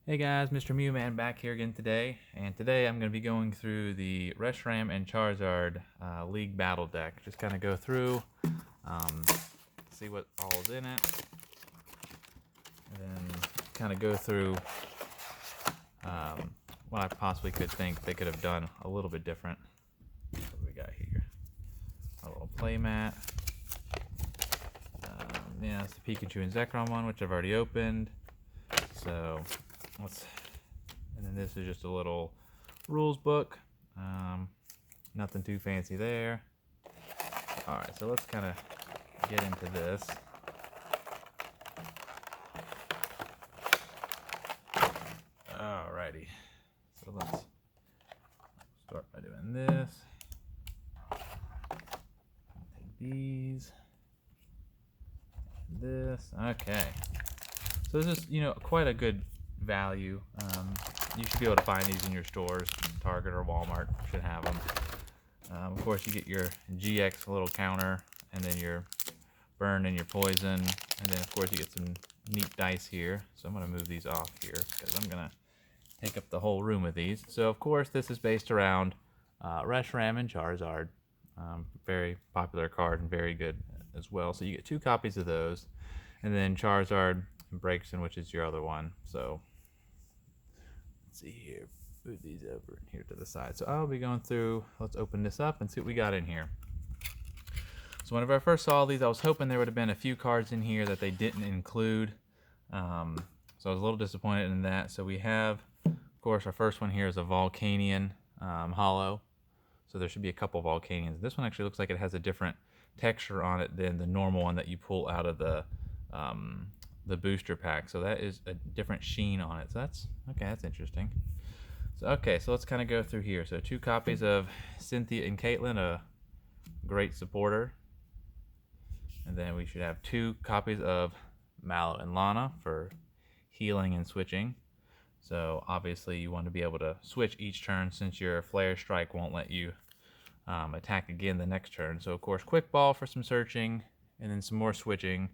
Hey guys, Mr. Mewman back here again today, and today I'm going to be going through the Reshiram and Charizard League Battle Deck. Just kind of go through, um, see what all is in it, and then kind of go through what I possibly could think they could have done a little bit different. What do we got here? A little playmat. Yeah, it's the Pikachu and Zekrom one, which I've already opened. So and then this is just a little rules book. Nothing too fancy there. Alright, so let's kind of get into this. Alrighty, so let's start by doing this. Take these. This. Okay. So this is, quite a good value. You should be able to find these in your stores. Target or Walmart should have them. Of course, you get your GX little counter, and then your burn and your poison, and then of course you get some neat dice here. So I'm going to move these off here because I'm going to take up the whole room with these. So of course this is based around Reshiram and Charizard. Very popular card and very good as well. So you get 2 copies of those, and then Charizard and Braixen, which is your other one. So let's see here, move these over here to the side. So I'll be going through, let's open this up and see what we got in here. So whenever I first saw these, I was hoping there would have been a few cards in here that they didn't include. So I was a little disappointed in that. So we have, of course, our first one here is a Volcanion Hollow. So there should be a couple Volcanions. This one actually looks like it has a different texture on it than the normal one that you pull out of the booster pack. So that is a different sheen on it. So that's okay. That's interesting. So let's kind of go through here. So 2 copies of Cynthia and Caitlin, a great supporter, and then we should have 2 copies of Mallow and Lana for healing and switching. So obviously you want to be able to switch each turn, since your Flare Strike won't let you attack again the next turn. So of course Quick Ball for some searching, and then some more switching.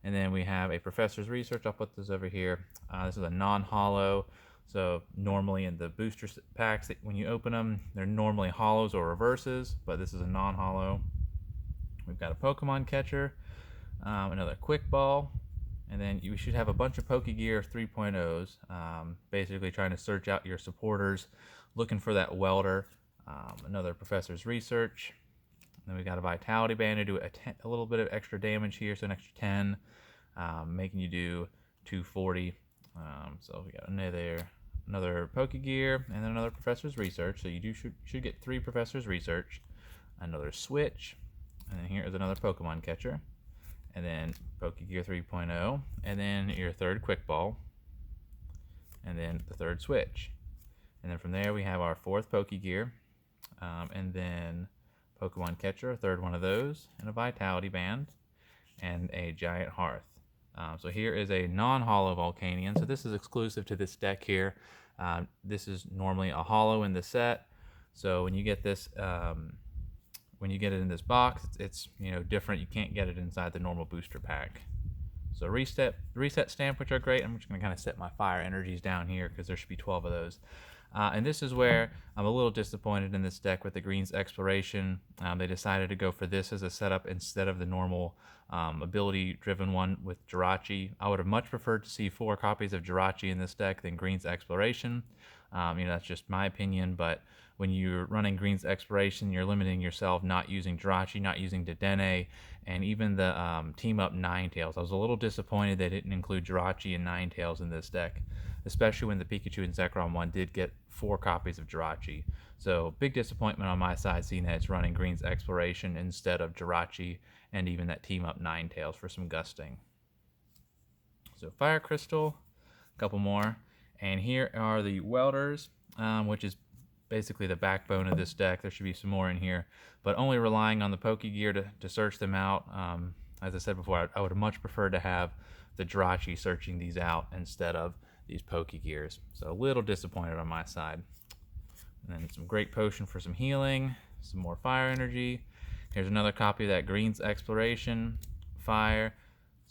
And then we have a Professor's Research. I'll put this over here. This is a non-hollow. So normally in the booster packs, when you open them, they're normally hollows or reverses, but this is a non-hollow. We've got a Pokemon Catcher, another Quick Ball, and then you should have a bunch of Pokegear 3.0s, basically trying to search out your supporters, looking for that welder. Another Professor's Research. Then we got a Vitality Band to do a little bit of extra damage here, so an extra 10, making you do 240. So we got another Pokegear, and then another Professor's Research. So you should get 3 Professor's Research, another Switch, and then here is another Pokemon Catcher, and then Pokegear 3.0, and then your third Quick Ball, and then the third Switch. And then from there we have our 4th Pokegear, and then Pokemon Catcher, a 3rd one of those, and a Vitality Band, and a Giant Hearth. So here is a non-hollow Volcanion. So this is exclusive to this deck here. This is normally a hollow in the set. So when you get this, when you get it in this box, it's different. You can't get it inside the normal booster pack. So reset stamp, which are great. I'm just going to kind of set my fire energies down here because there should be 12 of those. And this is where I'm a little disappointed in this deck with the Greens Exploration. They decided to go for this as a setup instead of the normal ability-driven one with Jirachi. I would have much preferred to see 4 copies of Jirachi in this deck than Greens Exploration. That's just my opinion, but when you're running Greens Exploration, you're limiting yourself, not using Jirachi, not using Dedenne, and even the Team Up Ninetales. I was a little disappointed they didn't include Jirachi and Ninetales in this deck, especially when the Pikachu and Zekrom one did get 4 copies of Jirachi. So big disappointment on my side, seeing that it's running Greens Exploration instead of Jirachi and even that Team Up Ninetales for some gusting. So Fire Crystal, a couple more, and here are the Welders, which is basically the backbone of this deck. There should be some more in here, but only relying on the Pokegear to search them out. As I said before, I would have much preferred to have the Jirachi searching these out instead of these Pokegears. So a little disappointed on my side. And then some great potion for some healing, some more fire energy. Here's another copy of that Greens Exploration, fire,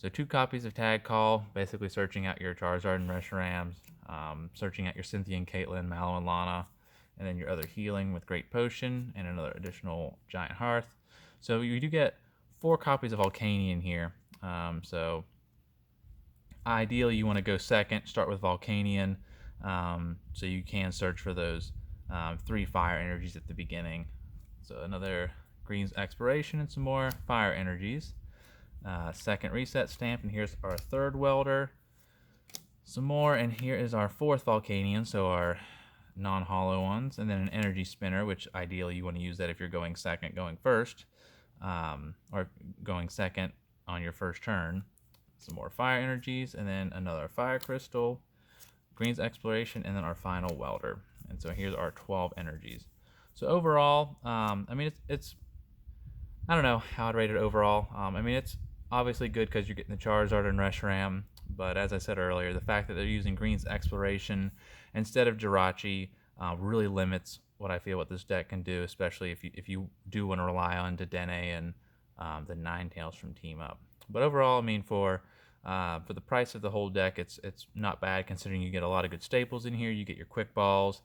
So 2 copies of Tag Call, basically searching out your Charizard and Reshirams, searching out your Cynthia and Caitlyn, Mallow and Lana, and then your other healing with Great Potion, and another additional Giant Hearth. So you do get 4 copies of Volcanion here. So ideally you want to go second, start with Volcanion, so you can search for those 3 fire energies at the beginning. So another Green's Exploration and some more fire energies. Second reset stamp, and here's our 3rd welder. Some more, and here is our 4th Volcanion, so our non-hollow ones, and then an energy spinner, which ideally you want to use that if you're going second, going first, or going second on your first turn. Some more fire energies, and then another fire crystal, Green's Exploration, and then our final welder. And so here's our 12 energies. So overall, I mean, it's I don't know how I'd rate it overall. I mean, it's obviously good because you're getting the Charizard and Reshiram, but as I said earlier, the fact that they're using Green's Exploration instead of Jirachi really limits what I feel what this deck can do, especially if you do want to rely on Dedenne and the Ninetales from Team Up. But overall, I mean, for the price of the whole deck, it's not bad considering you get a lot of good staples in here. You get your Quick Balls,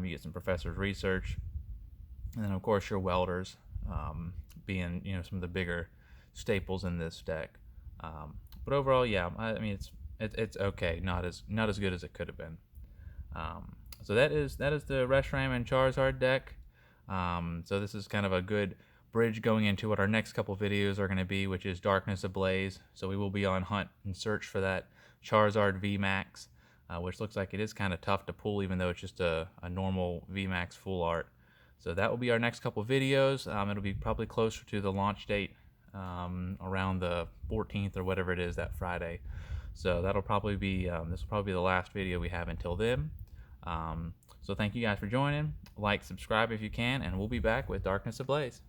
you get some Professor's Research, and then of course your Welders, being some of the bigger staples in this deck. But overall, yeah, I mean it's okay, not as good as it could have been. So that is the Reshiram and Charizard deck. So this is kind of a good bridge going into what our next couple videos are going to be, which is Darkness Ablaze. So we will be on hunt and search for that Charizard VMAX, which looks like it is kind of tough to pull, even though it's just a normal VMAX full art. So that will be our next couple videos. It'll be probably closer to the launch date, around the 14th or whatever it is, that Friday. So that'll probably be this will probably be the last video we have until then. So thank you guys for joining. Like, subscribe if you can, and we'll be back with Darkness Ablaze.